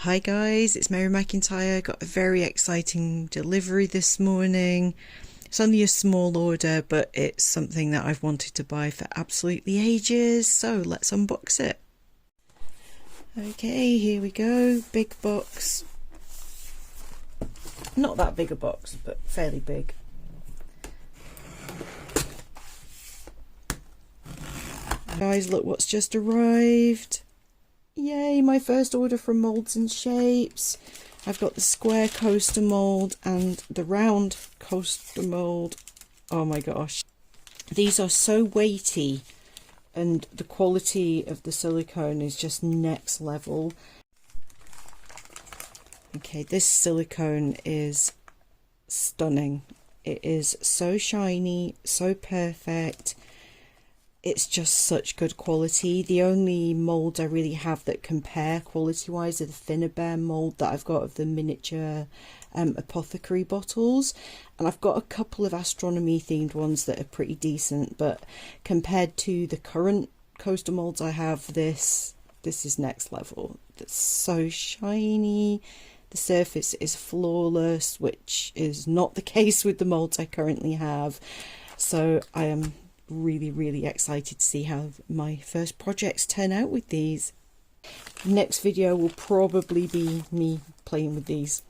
Hi guys, it's Mary McIntyre. Got a very exciting delivery this morning. It's only a small order, but it's something that I've wanted to buy for absolutely ages, so let's unbox it. Okay, here we go. Big box. Not that big a box, but fairly big. Guys, look what's just arrived. Yay, my first order from Moulds and Shapes. I've got the square coaster mould and the round coaster mould. Oh my gosh. These are so weighty and the quality of the silicone is just next level. Okay, this silicone is stunning. It is so shiny, so perfect. It's just such good quality. The only moulds I really have that compare quality wise are the thinner bear mould that I've got of the miniature apothecary bottles, and I've got a couple of astronomy themed ones that are pretty decent, but compared to the current coaster moulds I have, this is next level. It's so shiny. The surface is flawless, which is not the case with the moulds I currently have. So I am really excited to see how my first projects turn out with these. Next video will probably be me playing with these.